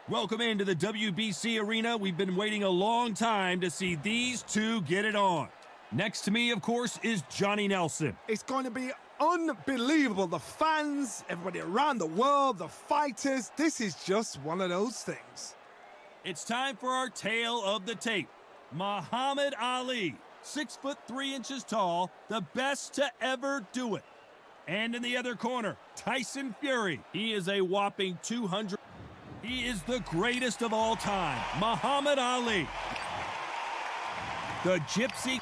Welcome into the WBC arena. We've been waiting a long time to see these two get it on. Next to me, of course, is Johnny Nelson. It's going to be unbelievable. The fans, everybody around the world, the fighters. This is just one of those things. It's time for our tale of the tape. Muhammad Ali, 6'3" tall, the best to ever do it. And in the other corner, Tyson Fury. He is a whopping 200. He is the greatest of all time, Muhammad Ali. The Gypsy.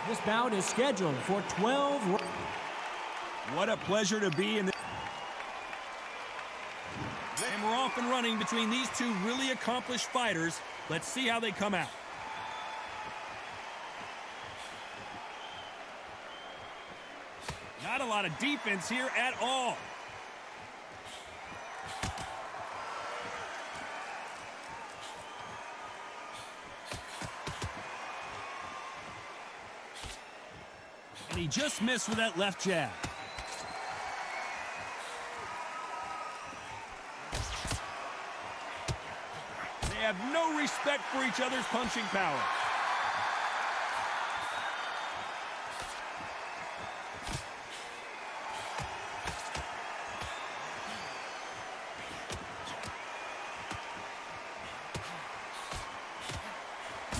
This bout is scheduled for 12. What a pleasure to be in this. And we're off and running between these two really accomplished fighters. Let's see how they come out. Not a lot of defense here at all. And he just missed with that left jab. They have no respect for each other's punching power.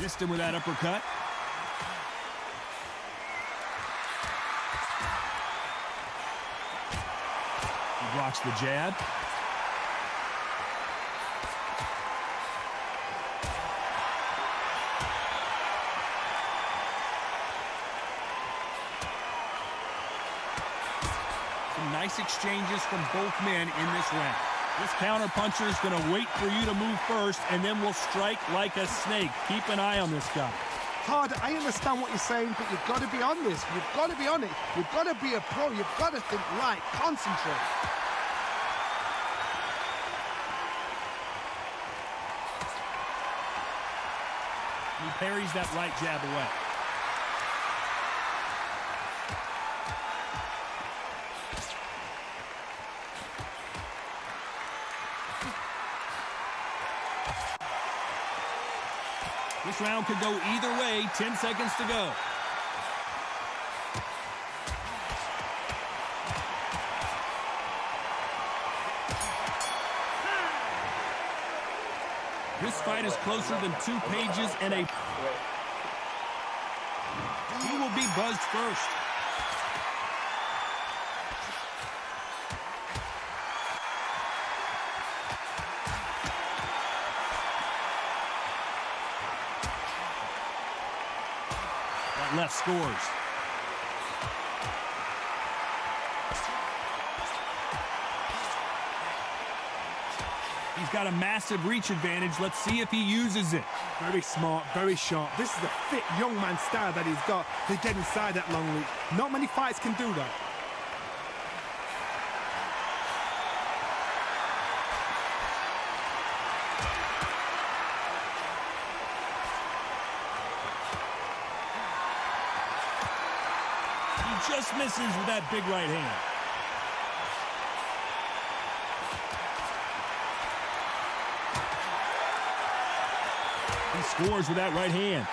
Missed him with that uppercut. He blocks the jab. Some nice exchanges from both men in this round. This counter-puncher is going to wait for you to move first, and then will strike like a snake. Keep an eye on this guy. Hard, I understand what you're saying, but you've got to be on this. You've got to be on it. You've got to be a pro. You've got to think right. Concentrate. He parries that right jab away. This round could go either way. 10 seconds to go. This fight is closer than 2 pages and a... He will be buzzed first. That left scores. He's got a massive reach advantage. Let's see if he uses it. Very smart, very sharp. This is a fit young man style that he's got to get inside that long reach. Not many fights can do that. He just misses with that big right hand. He scores with that right hand.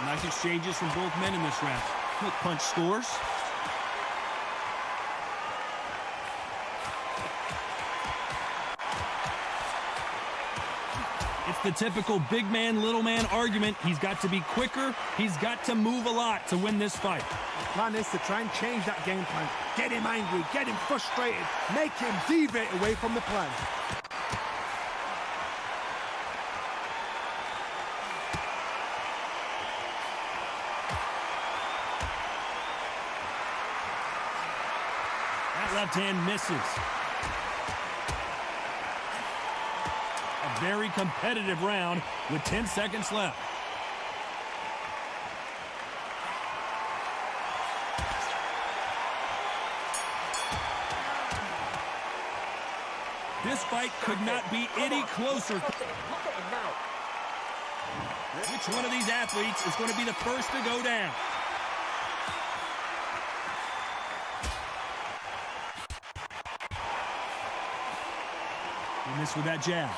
Nice exchanges from both men in this round. Quick punch scores. It's the typical big man, little man argument. He's got to be quicker. He's got to move a lot to win this fight. The plan is to try and change that game plan. Get him angry, get him frustrated, make him deviate away from the plan. That left hand misses. A very competitive round with 10 seconds left. This fight could not be any closer. Look at him now. Which one of these athletes is going to be the first to go down? He missed with that jab.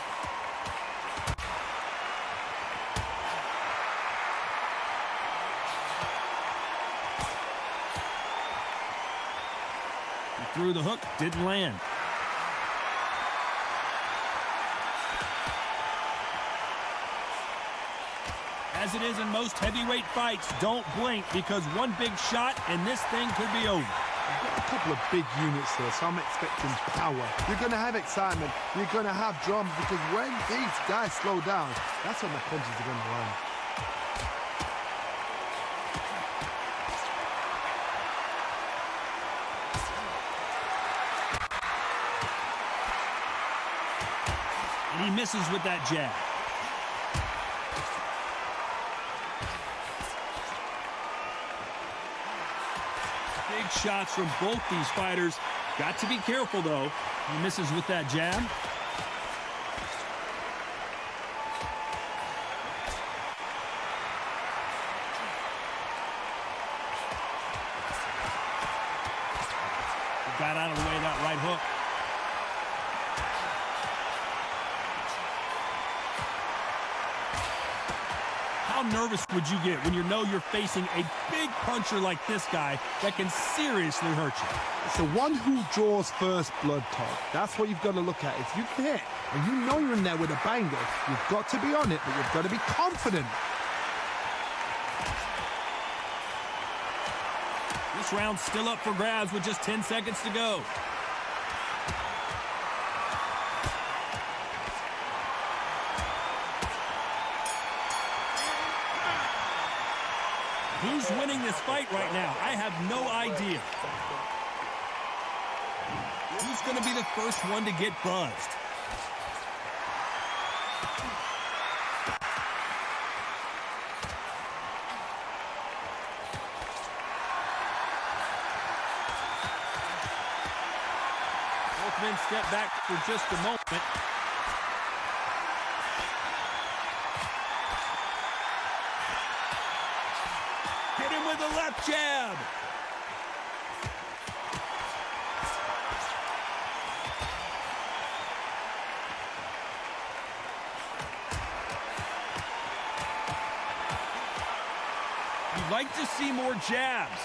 He threw the hook, didn't land. As it is in most heavyweight fights, don't blink because one big shot and this thing could be over. You've got a couple of big units here, so I'm expecting power. You're going to have excitement. You're going to have drama because when these guys slow down, that's when the punches are going to land. And he misses with that jab. Big shots from both these fighters. Got to be careful, though. He misses with that jab. He got out of the way of that right hook. How nervous would you get when you know you're facing a big puncher like this guy that can seriously hurt you? It's the one who draws first blood, Todd. That's what you've got to look at. If you hit and you know you're in there with a banger, you've got to be on it, but you've got to be confident. This round's still up for grabs with just 10 seconds to go. Who's winning this fight right now? I have no idea. Who's going to be the first one to get buzzed? Both men step back for just a moment. Hit him with a left jab. You'd like to see more jabs.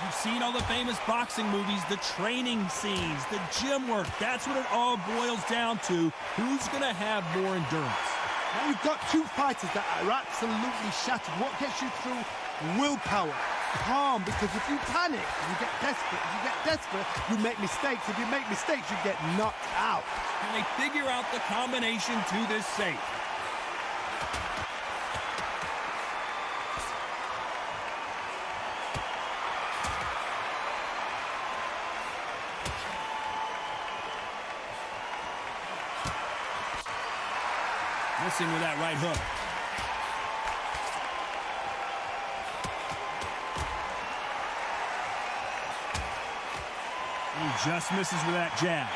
You've seen all the famous boxing movies, the training scenes, the gym work. That's what it all boils down to. Who's going to have more endurance? Now you've got two fighters that are absolutely shattered. What gets you through? Willpower. Calm, because if you panic, you get desperate. If you get desperate, you make mistakes. If you make mistakes, you get knocked out. Can they figure out the combination to this safe? Missing with that right hook. He just misses with that jab.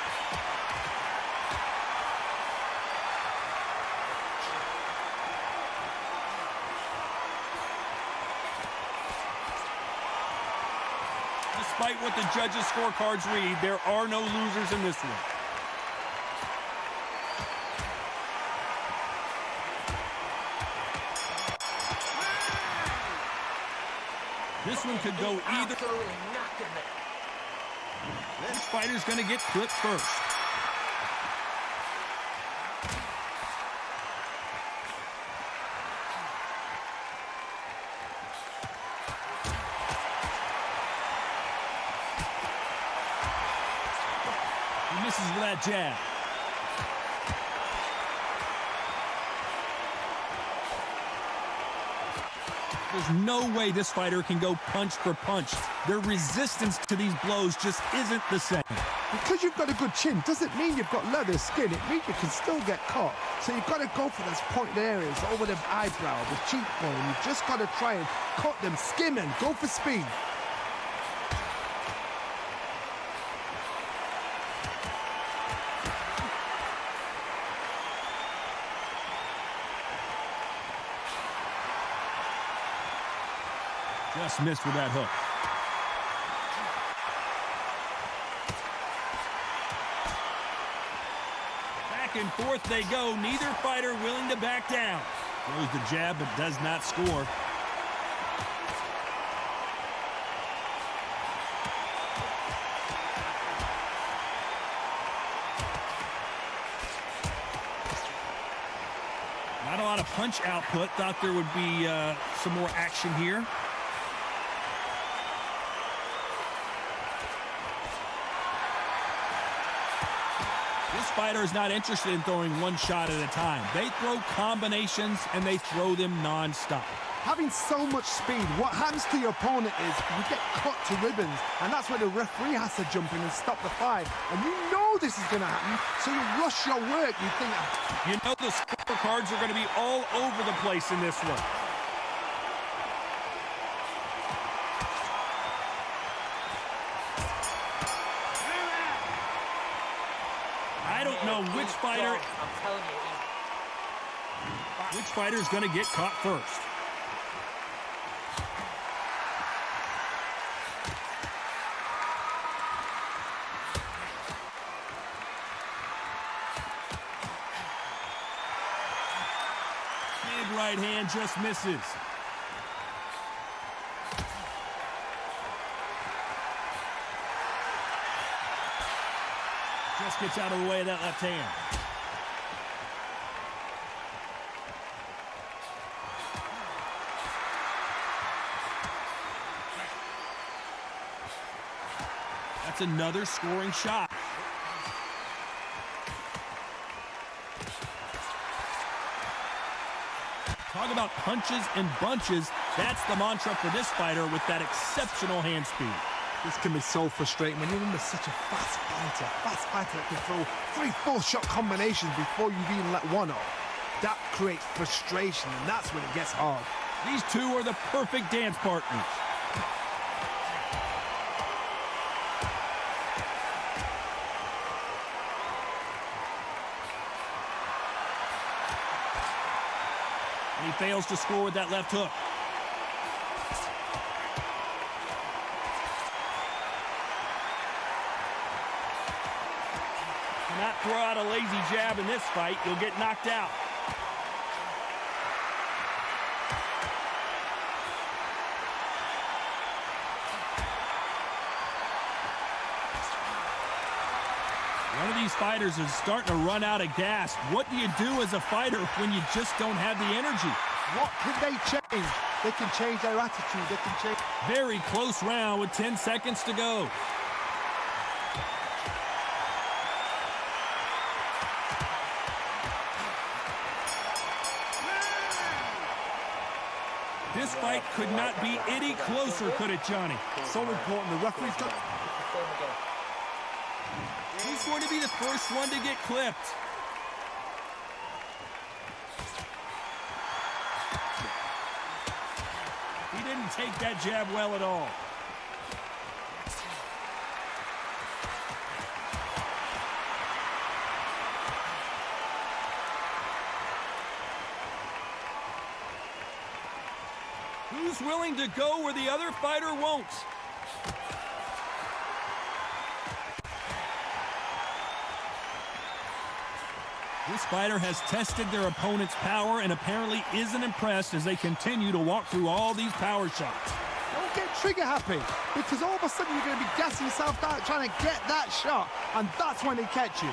Despite what the judges' scorecards read, there are no losers in this one. This one could go either. This fighter's going to get clipped first. He misses with that jab. There's no way this fighter can go punch for punch. Their resistance to these blows just isn't the same. Because you've got a good chin doesn't mean you've got leather skin. It means you can still get caught. So you've got to go for those pointed areas over the eyebrow, the cheekbone. You've just got to try and cut them, skim and go for speed. Just missed with that hook. Back and forth they go. Neither fighter willing to back down. Throws the jab but does not score. Not a lot of punch output. Thought there would be some more action here. This fighter is not interested in throwing one shot at a time. They throw combinations and they throw them non-stop. Having so much speed, what happens to your opponent is you get cut to ribbons, and that's where the referee has to jump in and stop the fight. And you know this is going to happen, so you rush your work. You think, you know the scorecards are going to be all over the place in this one. I don't know which fighter. I'm telling you. Which fighter is going to get caught first? Big right hand just misses. Just gets out of the way of that left hand. That's another scoring shot. Talk about punches and bunches. That's the mantra for this fighter with that exceptional hand speed. this can be so frustrating when you're under such a fast fighter that can throw 3-4 shot combinations before you've even let one off. That creates frustration, and that's when it gets hard. These two are the perfect dance partners. And he fails to score with that left hook. Cannot throw out a lazy jab in this fight. You'll get knocked out. One of these fighters is starting to run out of gas. What do you do as a fighter when you just don't have the energy? What can they change? They can change their attitude. They can change. Very close round with 10 seconds to go. This fight could not be any closer, could it, Johnny? So important. The referee's got... Who's going to be the first one to get clipped? He didn't take that jab well at all. Who's willing to go where the other fighter won't? This fighter has tested their opponent's power and apparently isn't impressed as they continue to walk through all these power shots. Don't get trigger happy, because all of a sudden you're going to be gassing yourself out trying to get that shot, and that's when they catch you.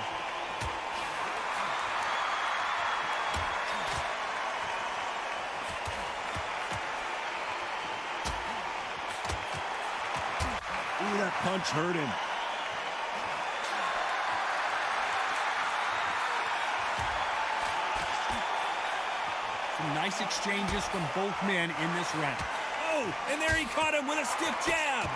Ooh, that punch hurt him. Some nice exchanges from both men in this round. Oh, and there he caught him with a stiff jab.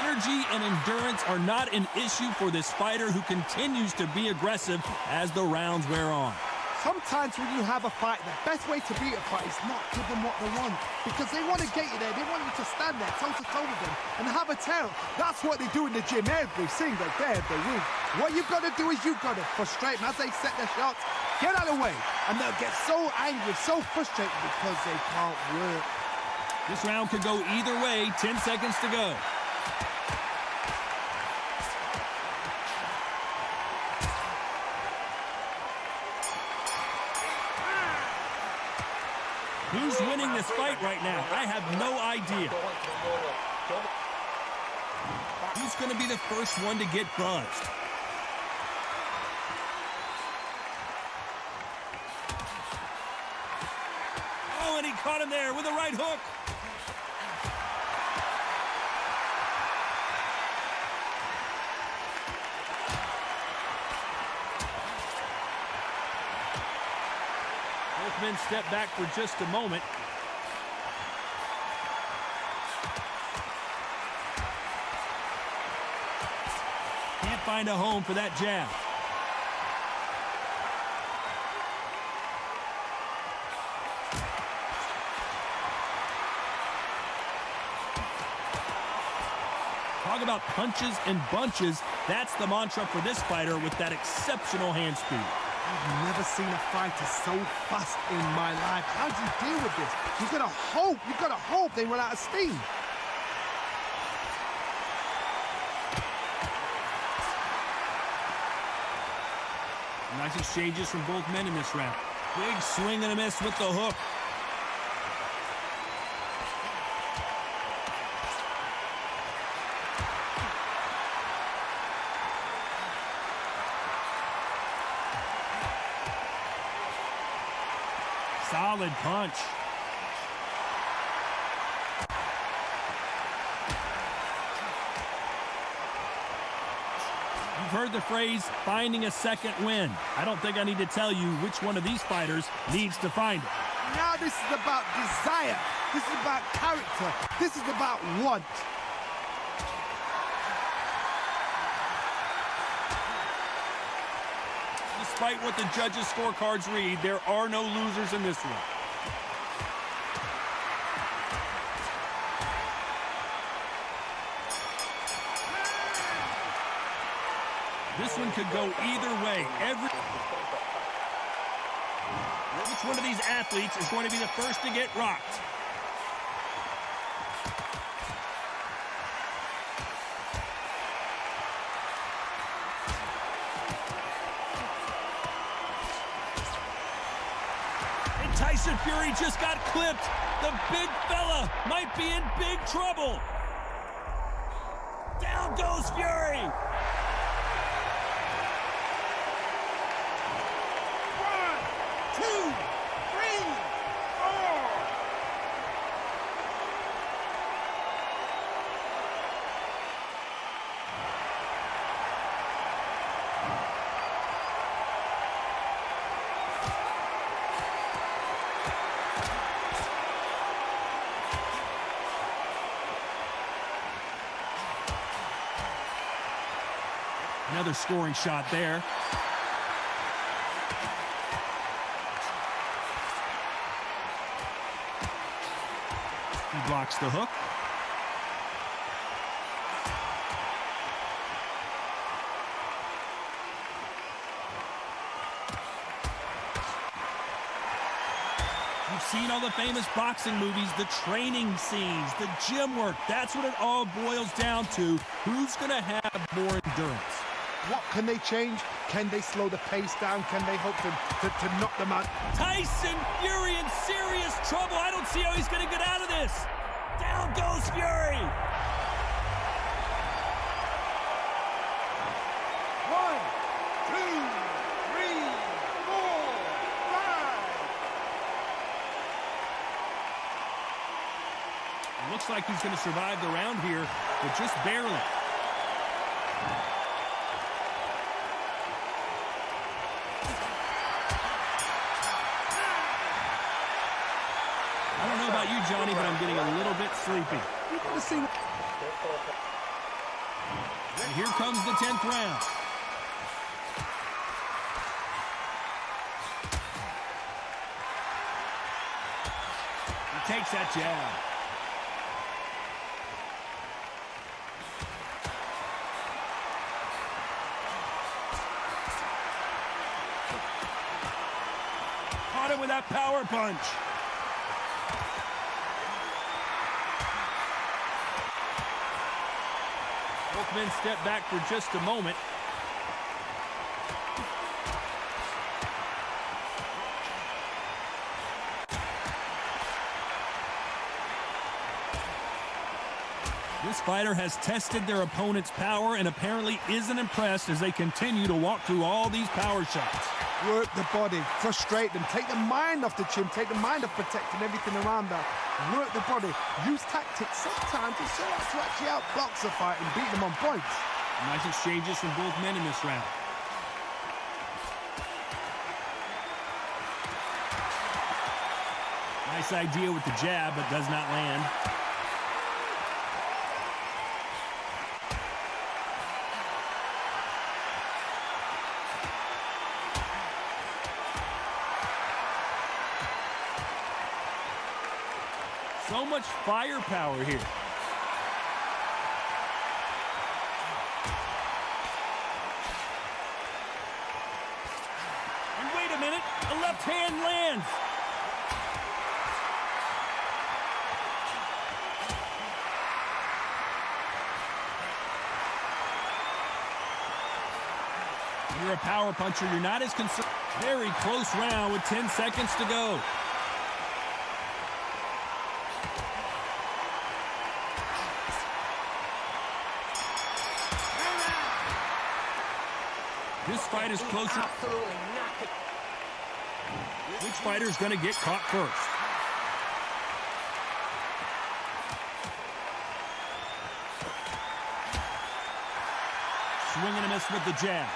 Energy and endurance are not an issue for this fighter who continues to be aggressive as the rounds wear on. Sometimes when you have a fight, the best way to beat a fight is not give them what they want. Because they want to get you there. They want you to stand there toe-to-toe with them and have a tail. That's what they do in the gym every single day of the week. What you've got to do is you've got to frustrate them as they set their shots. Get out of the way. And they'll get so angry, so frustrated because they can't work. This round could go either way. 10 seconds to go. Who's winning this fight right now? I have no idea. Who's going to be the first one to get buzzed? Oh, and he caught him there with a right hook. Both men step back for just a moment. Can't find a home for that jab. Talk about punches and bunches. That's the mantra for this fighter with that exceptional hand speed. I've never seen a fighter so fast in my life. How do you deal with this? You've got to hope they run out of steam. Nice exchanges from both men in this round. Big swing and a miss with the hook. Solid punch. You've heard the phrase, finding a second win. I don't think I need to tell you which one of these fighters needs to find it. Now this is about desire. This is about character. This is about want. Despite what the judges' scorecards read, there are no losers in this one. This one could go either way. Which one of these athletes is going to be the first to get rocked? And Tyson Fury just got clipped. The big fella might be in big trouble. Down goes Fury. Another scoring shot there. He blocks the hook. You've seen all the famous boxing movies, the training scenes, the gym work. That's what it all boils down to. Who's going to have more endurance? What can they change? Can they slow the pace down? Can they hope to knock them out? Tyson Fury in serious trouble. I don't see how he's going to get out of this. Down goes Fury. 1, 2, 3, 4, 5. Looks like he's going to survive the round here, but just barely. I don't know about you, Johnny, but I'm getting a little bit sleepy. You've got to see. And here comes the 10th round. takes that jab. Caught him with that power punch. Both men step back for just a moment. This fighter has tested their opponent's power and apparently isn't impressed as they continue to walk through all these power shots. Work the body, frustrate them, take the mind off the chin, take the mind off protecting everything around that. Work the body, use tactics. Sometimes it's so hard to actually outbox a fight and beat them on points. Nice exchanges from both men in this round. Nice idea with the jab, but does not land. So much firepower here. And wait a minute, a left hand lands. When you're a power puncher, you're not as concerned. Very close round with 10 seconds to go. This fight is closer. Which fighter's going to get caught first? Swing and a miss with the jab.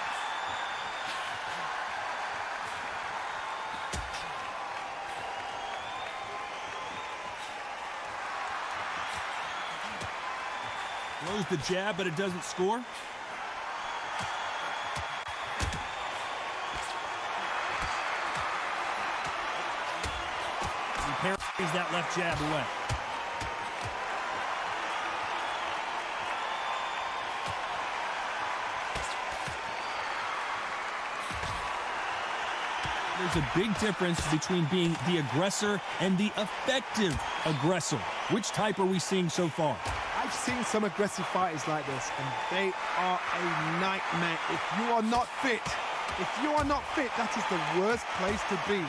Throws the jab, but it doesn't score. Parries that left jab away. There's a big difference between being the aggressor and the effective aggressor. Which type are we seeing so far? I've seen some aggressive fighters like this, and they are a nightmare. If you are not fit, that is the worst place to be,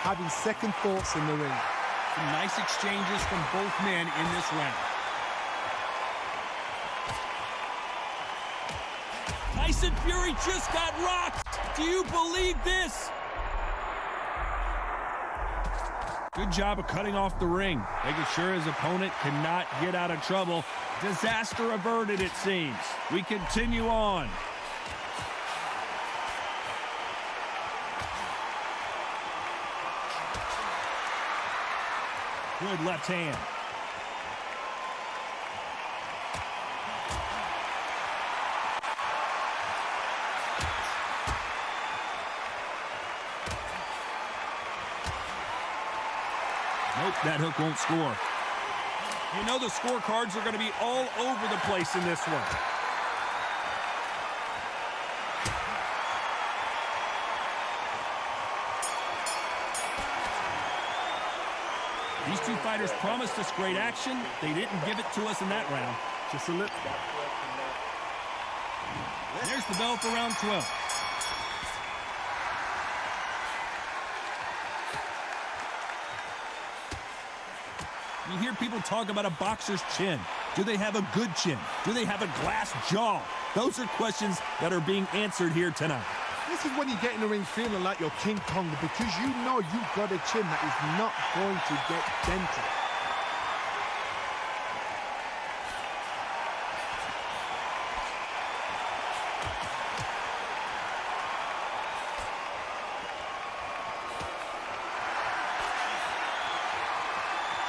having second thoughts in the ring. Some nice exchanges from both men in this round. Tyson Fury just got rocked. Do you believe this? Good job of cutting off the ring, making sure his opponent cannot get out of trouble. Disaster averted, it seems. We continue on. Good left hand. Nope, that hook won't score. You know the scorecards are going to be all over the place in this one. These two fighters promised us great action. They didn't give it to us in that round. Just a little. There's the bell for round 12. You hear people talk about a boxer's chin. Do they have a good chin? Do they have a glass jaw? Those are questions that are being answered here tonight. This is when you get in the ring feeling like you're King Kong, because you know you've got a chin that is not going to get dented.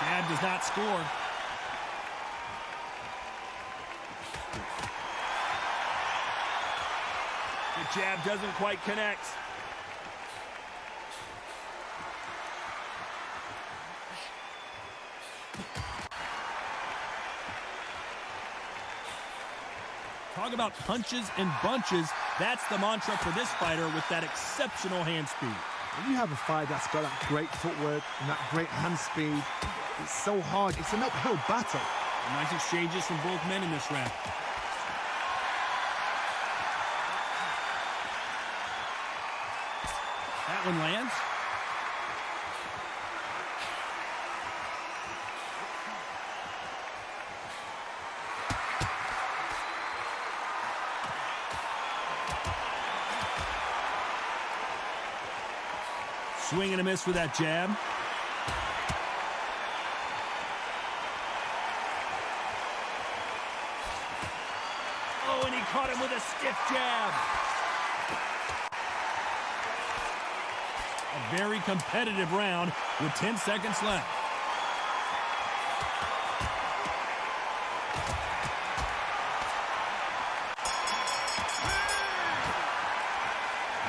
Jab does not score. The jab doesn't quite connect. Talk about punches and bunches. That's the mantra for this fighter with that exceptional hand speed. When you have a fight that's got that great footwork and that great hand speed, it's so hard. It's an uphill battle. Nice exchanges from both men in this round. That one lands. Swing and a miss with that jab. Oh, and he caught him with a stiff jab. A very competitive round with 10 seconds left.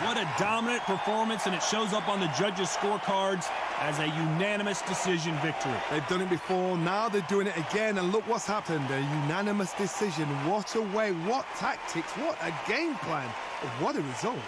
What a dominant performance, and it shows up on the judges' scorecards as a unanimous decision victory. They've done it before, now they're doing it again, and look what's happened. A unanimous decision. What a way, what tactics, what a game plan. What a result.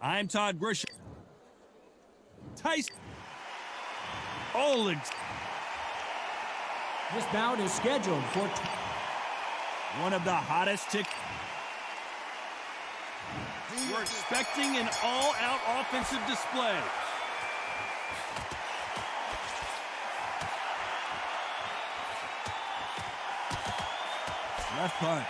I'm Todd Grisham. Tyson. Oleg. This bout is scheduled for One of the hottest tick. We're expecting an all-out offensive display. Left punch.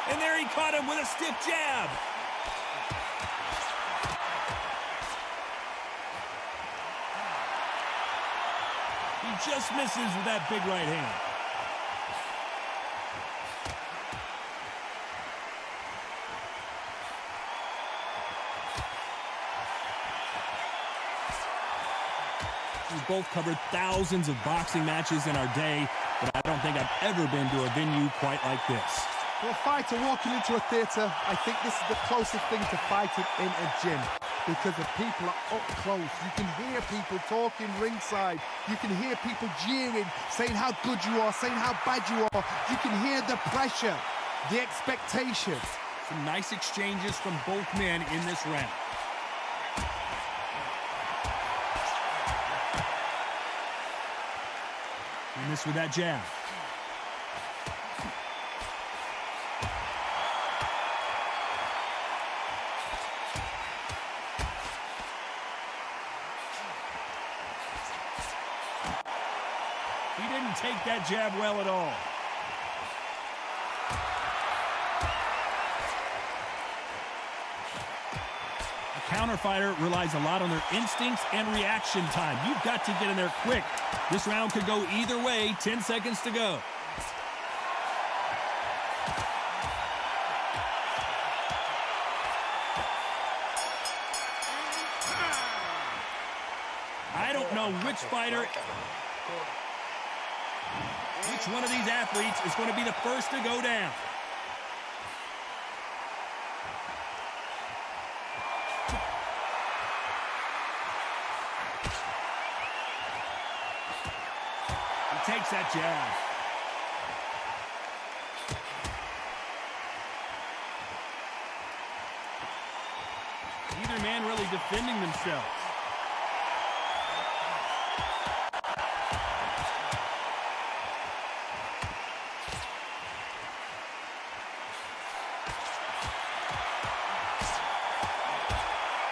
And there he caught him with a stiff jab. He just misses with that big right hand. We've both covered thousands of boxing matches in our day, but I don't think I've ever been to a venue quite like this. For a fighter walking into a theatre, I think this is the closest thing to fighting in a gym because the people are up close. You can hear people talking ringside. You can hear people jeering, saying how good you are, saying how bad you are. You can hear the pressure, the expectation. Some nice exchanges from both men in this round. And this with that jab. He didn't take that jab well at all. A counter fighter relies a lot on their instincts and reaction time. You've got to get in there quick. This round could go either way. 10 seconds to go. I don't know which one of these athletes is going to be the first to go down. He takes that jab. Neither man really defending themselves.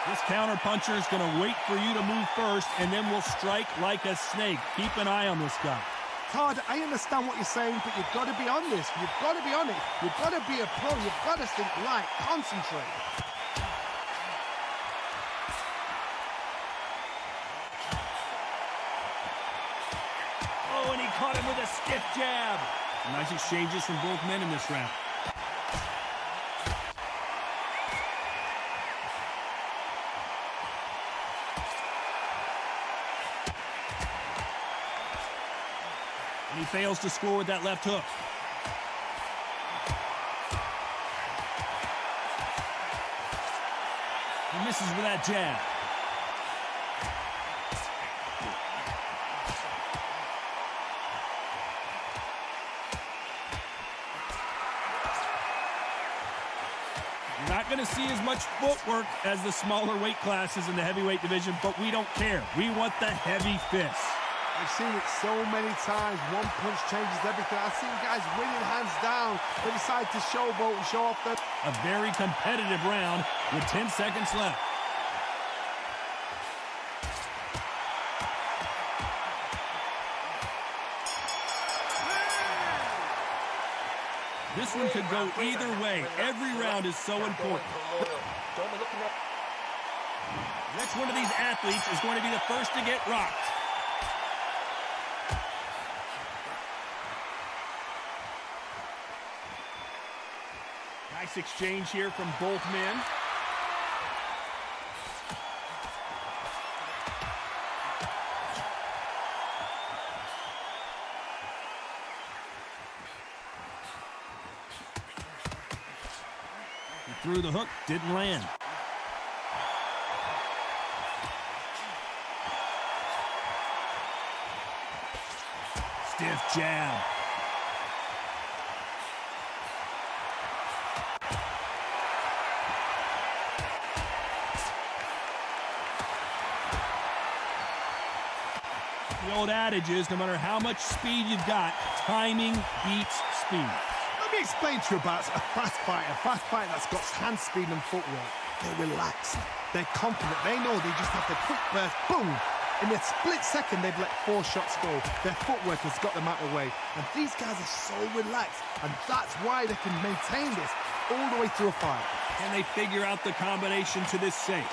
This counter-puncher is going to wait for you to move first, and then will strike like a snake. Keep an eye on this guy. Todd, I understand what you're saying, but you've got to be on this. You've got to be on it. You've got to be a pro. You've got to think right. Concentrate. Oh, and he caught him with a stiff jab. Nice exchanges from both men in this round. And he fails to score with that left hook. He misses with that jab. You're not going to see as much footwork as the smaller weight classes in the heavyweight division, but we don't care. We want the heavy fists. I've seen it so many times. One punch changes everything. I've seen guys winning hands down. They decide to showboat and show off their... A very competitive round with 10 seconds left. This one could go either way. Every round is so important. Which one of these athletes is going to be the first to get rocked? Nice exchange here from both men. He threw the hook, didn't land. Stiff jab. The old adage is, no matter how much speed you've got, timing beats speed. Let me explain to you about a fast fighter. A fast fighter that's got hand speed and footwork. They're relaxed. They're confident. They know they just have the quick burst. Boom! In a split second, they've let 4 shots go. Their footwork has got them out of the way. And these guys are so relaxed. And that's why they can maintain this all the way through a fight. Can they figure out the combination to this safe?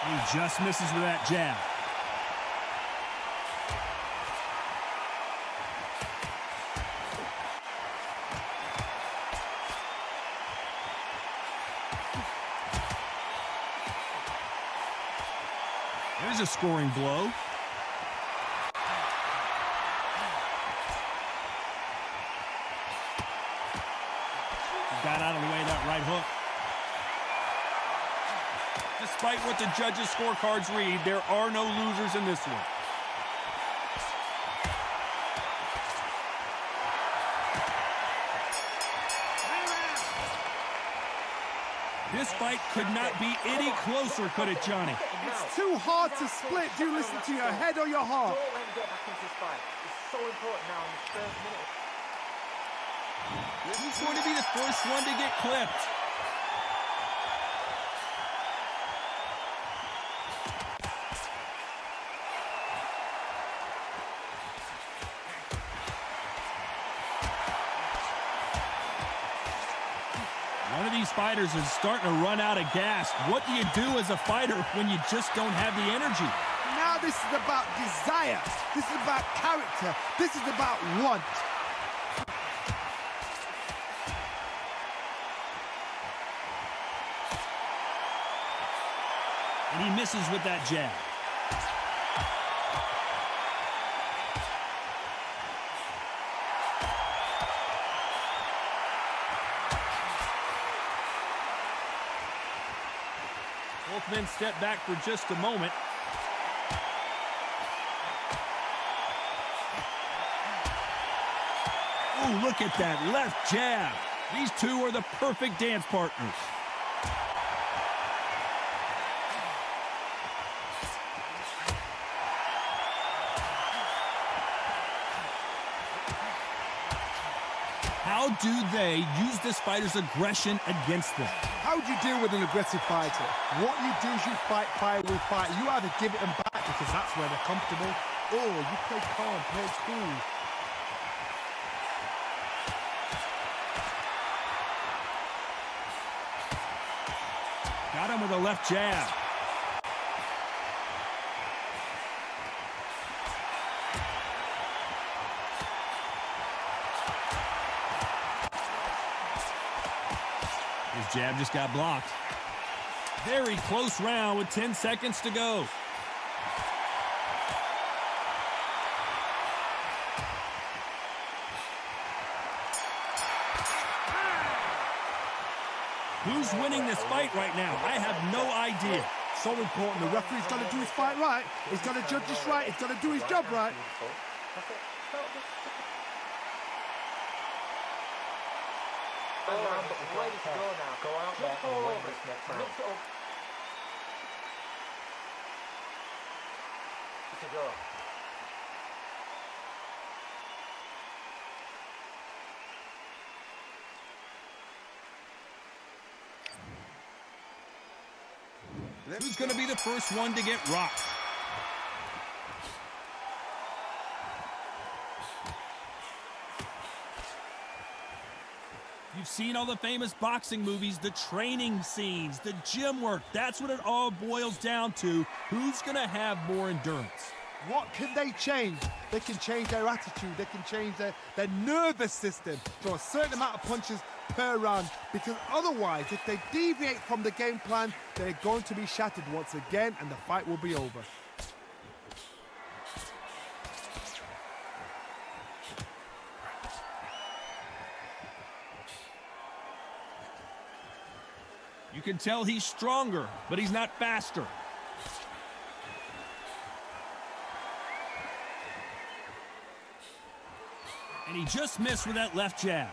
He just misses with that jab. There's a scoring blow. Got out of the way of that right hook. Despite what the judges' scorecards read, there are no losers in this one. This fight could not be any closer, could it, Johnny? It's too hard to split. Do you listen to your head or your heart? Don't let him get back into this fight. It's so important now in the first minute. He's going to be the first one to get clipped. these fighters is starting to run out of gas. What do you do as a fighter when you just don't have the energy? Now this is about desire. This is about character. This is about want. And he misses with that jab. Both men step back for just a moment. Oh, look at that left jab. These two are the perfect dance partners. How do they use this fighter's aggression against them? How do you deal with an aggressive fighter? What you do is you fight fire with fire. You either give it them back because that's where they're comfortable, or you play calm, play cool. Got him with a left jab. His jab just got blocked. Very close round with 10 seconds to go. Who's winning this fight right now? I have no idea. So important. The referee's got to do his fight right. He's got to judge this right. He's got to do his job right. Ready to go now. Go out there and win this next round. To go. Who's going to be the first one to get rocked? You've seen all the famous boxing movies, the training scenes, the gym work. That's what it all boils down to. Who's going to have more endurance? What can they change? They can change their attitude. They can change their nervous system. Throw a certain amount of punches per round, because otherwise, if they deviate from the game plan, they're going to be shattered once again, and the fight will be over. You can tell he's stronger, but he's not faster. And he just missed with that left jab.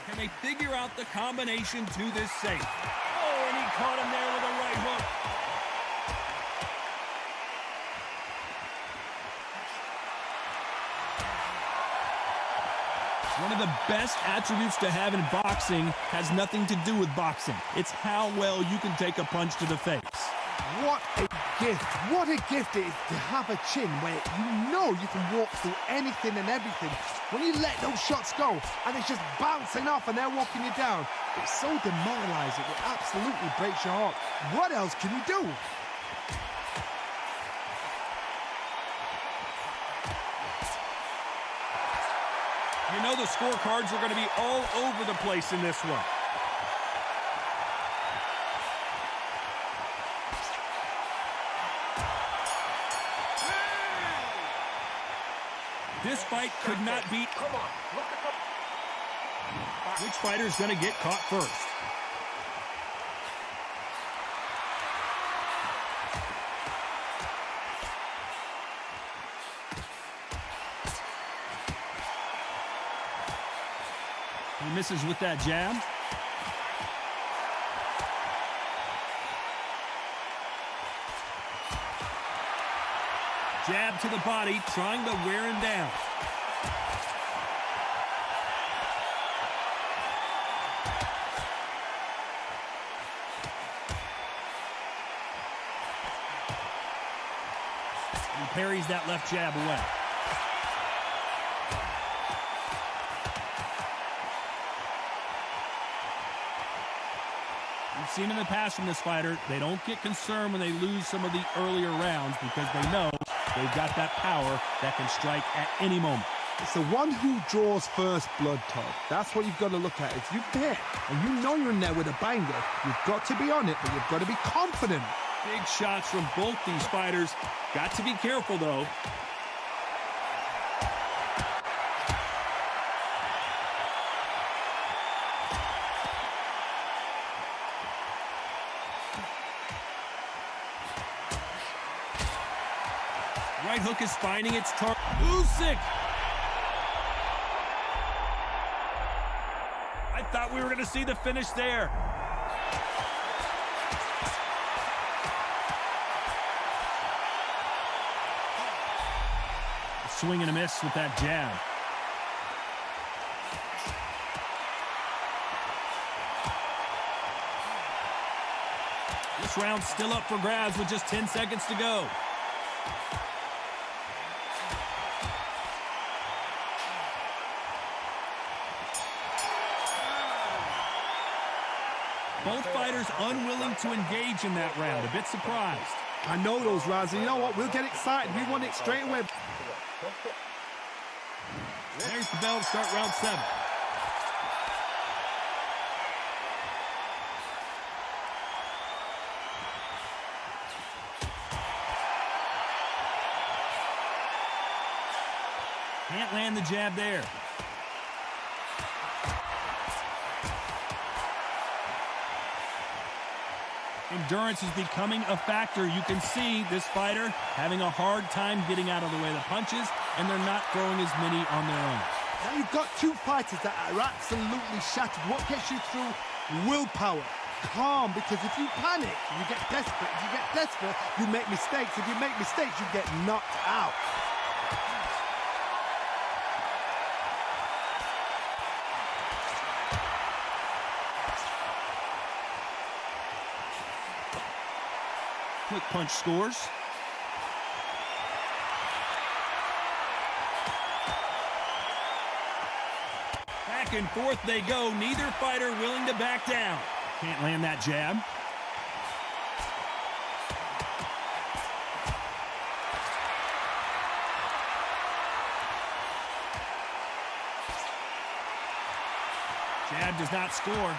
Can they figure out the combination to this safe? Oh, and he caught him there with a right hook. One of the best attributes to have in boxing has nothing to do with boxing. It's how well you can take a punch to the face. What a gift. What a gift it is to have a chin where you know you can walk through anything and everything. When you let those shots go and it's just bouncing off and they're walking you down, it's so demoralizing. It absolutely breaks your heart. What else can you do? You know the scorecards are going to be all over the place in this one. This fight could not be... Come on, look at the... Which fighter's going to get caught first? He misses with that jab. Jab to the body, trying to wear him down. He parries that left jab away. We've seen in the past from this fighter, they don't get concerned when they lose some of the earlier rounds because they know they've got that power that can strike at any moment. It's the one who draws first blood, Todd. That's what you've got to look at. If you hit and you know you're in there with a banger, you've got to be on it, but you've got to be confident. Big shots from both these fighters. Got to be careful, though. Right hook is finding its target. Usyk! I thought we were going to see the finish there. Swing and a miss with that jab. This round's still up for grabs with just 10 seconds to go. Both fighters unwilling to engage in that round. A bit surprised. I know those rounds, and you know what? We'll get excited. We want it straight away. There's the bell to start round 7. Can't land the jab there. Endurance is becoming a factor. You can see this fighter having a hard time getting out of the way of the punches, and they're not throwing as many on their own. Now you've got two fighters that are absolutely shattered. What gets you through? Willpower. Calm, because if you panic, you get desperate. If you get desperate, you make mistakes. If you make mistakes, you get knocked out. Quick punch scores. Back and forth they go. Neither fighter willing to back down. Can't land that jab. Jab does not score.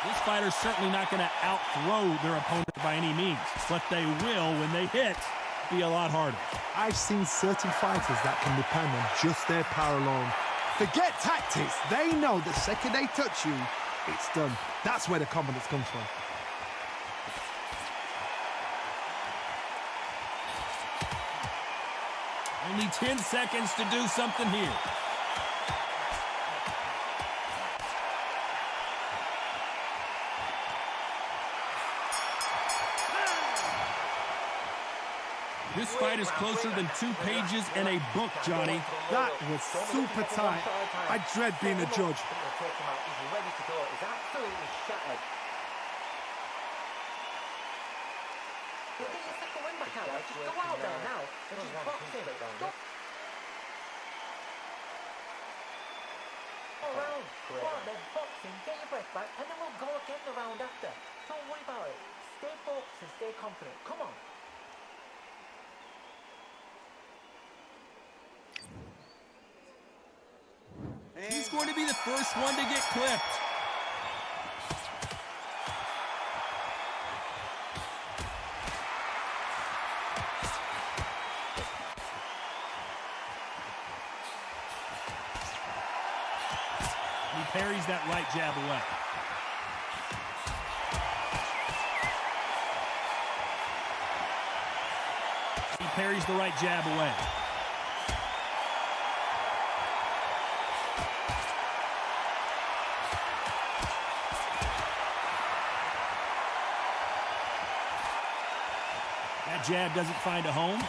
This fighter's certainly not going to out-throw their opponent by any means, but they will, when they hit, be a lot harder. I've seen certain fighters that can depend on just their power alone. Forget tactics. They know the second they touch you, it's done. That's where the confidence comes from. Only 10 seconds to do something here. This fight is closer than 2 pages in a book, Johnny. That was super tight. I dread being a judge. He's ready to go. He's absolutely shattered. Get your second win back out. Just go out there now and just box him. Go around. Go out there, box him, get your breath back, and then we'll go again the round after. Don't worry about it. Stay focused and stay confident. Come on. He's going to be the first one to get clipped. He parries that right jab away. He parries the right jab away. That jab doesn't find a home.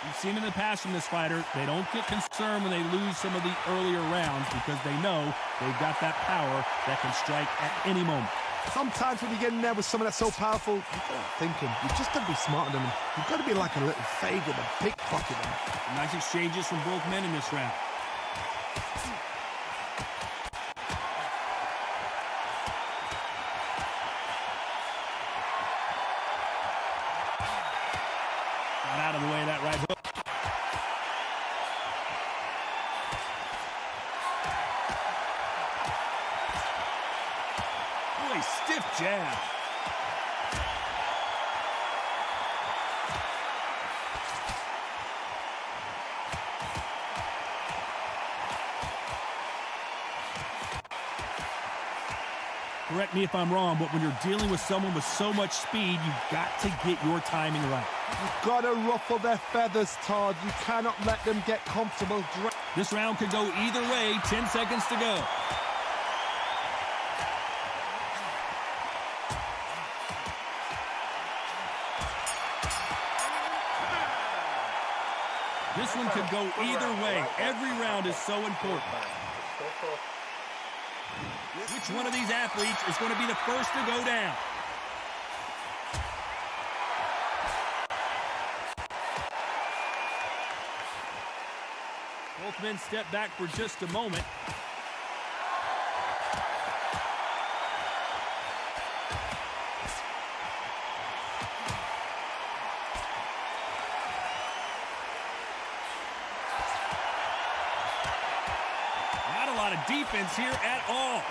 He's seen in the past from this fighter, they don't get concerned when they lose some of the earlier rounds because they know they've got that power that can strike at any moment. Sometimes when you get in there with someone that's so powerful, you gotta think him. You just gotta be smarter than him. You've got to be like a little Fagin and pickpocket him. Nice exchanges from both men in this round. Got out of the way of that right hook. Boy, stiff jab. Correct me if I'm wrong, but when you're dealing with someone with so much speed, you've got to get your timing right. You've got to ruffle their feathers, Todd. You cannot let them get comfortable. This round could go either way. 10 seconds to go. This one could go either way. Every round is so important. Which one of these athletes is going to be the first to go down? Both men step back for just a moment. Not a lot of defense here at all.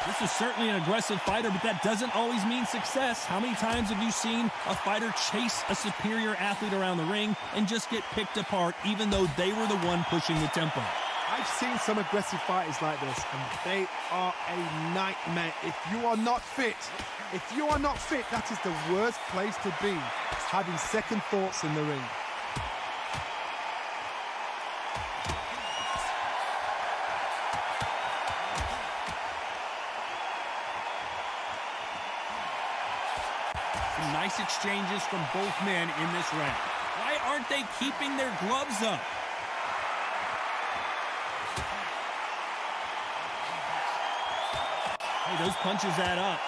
This is certainly an aggressive fighter, but that doesn't always mean success. How many times have you seen a fighter chase a superior athlete around the ring and just get picked apart even though they were the one pushing the tempo? I've seen some aggressive fighters like this, and they are a nightmare. If you are not fit, that is the worst place to be, having second thoughts in the ring. Some nice exchanges from both men in this round. Why aren't they keeping their gloves up? Hey, those punches add up.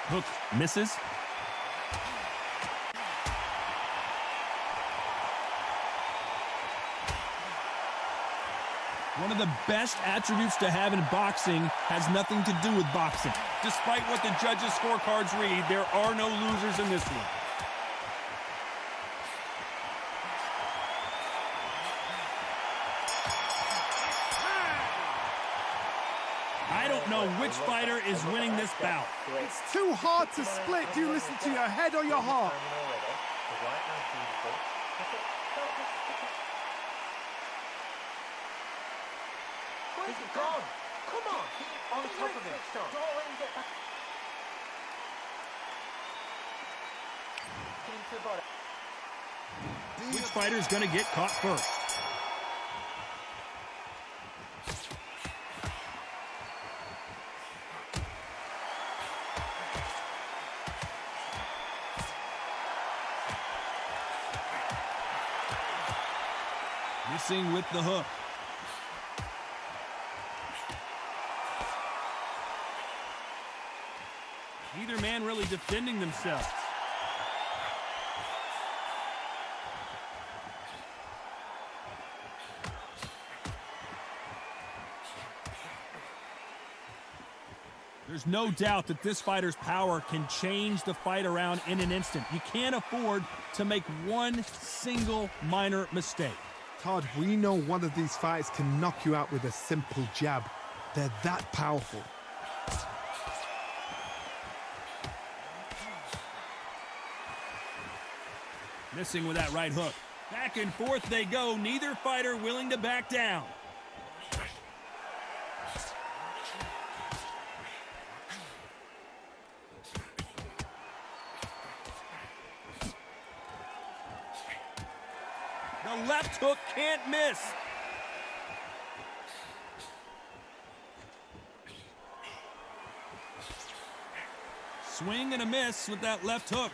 Hook misses. One of the best attributes to have in boxing has nothing to do with boxing. Despite what the judges' scorecards read, there are no losers in this one. I don't know which fighter is winning this bout. It's too hard to split. Do you listen to your head or your heart? Where's he gone? Come on, keep on top of him. Don't let him get back. Get him to the bottom. Which fighter is going to get caught first? Missing with the hook. Neither man really defending themselves. There's no doubt that this fighter's power can change the fight around in an instant. You can't afford to make one single minor mistake. Todd, we know one of these fighters can knock you out with a simple jab. They're that powerful. Missing with that right hook. Back and forth they go, neither fighter willing to back down. The left hook can't miss. Swing and a miss with that left hook.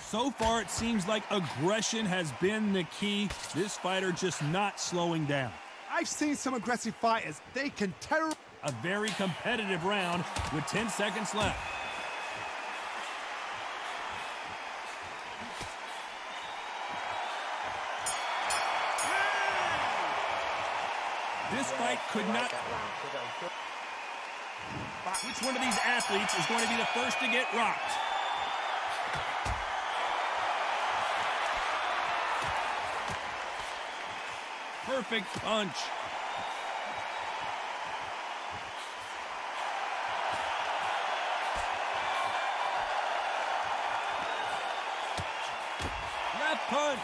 So far, it seems like aggression has been the key. This fighter just not slowing down. I've seen some aggressive fighters. They can terrorize. A very competitive round with 10 seconds left. This fight could not... Which one of these athletes is going to be the first to get rocked? Perfect punch. Left punch.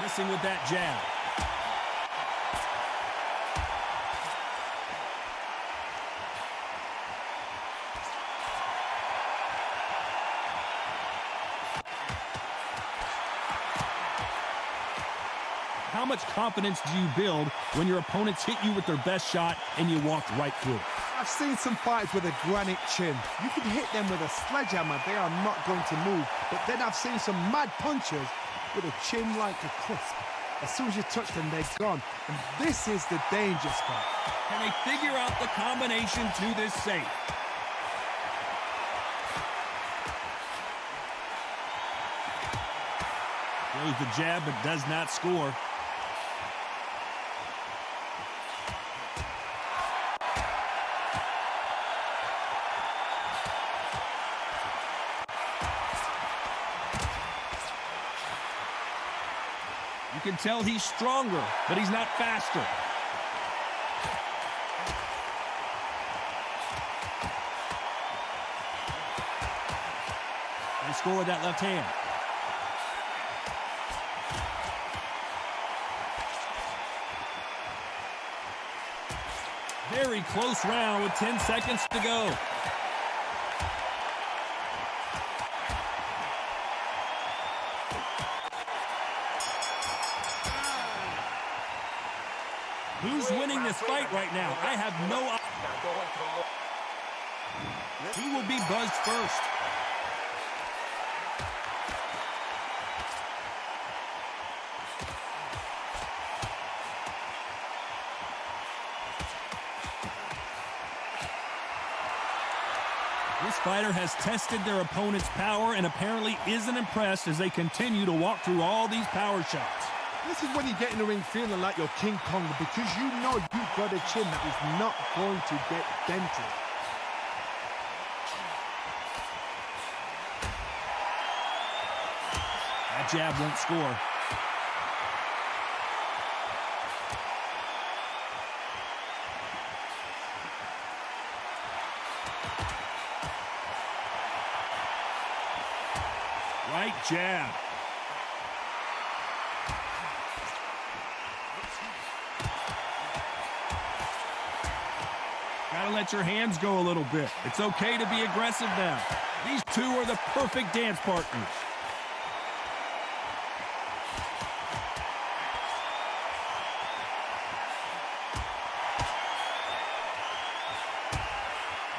Missing with that jab. How much confidence do you build when your opponents hit you with their best shot and you walk right through it? I've seen some fighters with a granite chin. You can hit them with a sledgehammer, they are not going to move. But then I've seen some mad punchers with a chin like a crisp. As soon as you touch them, they're gone. And this is the danger spot. Can they figure out the combination to this safe? Throws the jab, but does not score. You can tell he's stronger, but he's not faster. They score with that left hand. Very close round with 10 seconds to go. Who's winning this fight right now? I have no idea. Who will be buzzed first? This fighter has tested their opponent's power and apparently isn't impressed as they continue to walk through all these power shots. This is when you get in the ring feeling like you're King Kong because you know you've got a chin that is not going to get dented. That jab won't score. Right jab. Gotta let your hands go a little bit. It's okay to be aggressive now. These two are the perfect dance partners.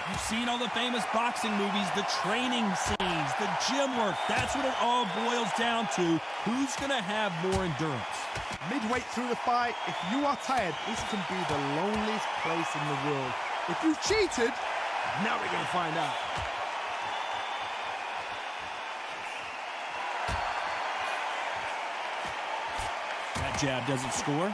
You've seen all the famous boxing movies, the training scenes, the gym work. That's what it all boils down to. Who's gonna have more endurance? Midway through the fight, if you are tired, this can be the loneliest place in the world. If you cheated, now we're gonna find out. That jab doesn't score.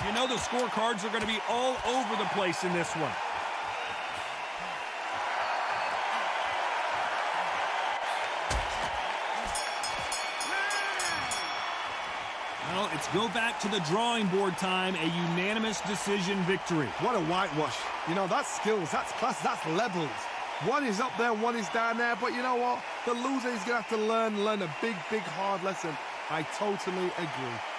You know the scorecards are going to be all over the place in this one. Well, it's go back to the drawing board time, a unanimous decision victory. What a whitewash. You know, that's skills, that's class, that's levels. One is up there, one is down there, but you know what? The loser is going to have to learn a big, hard lesson. I totally agree.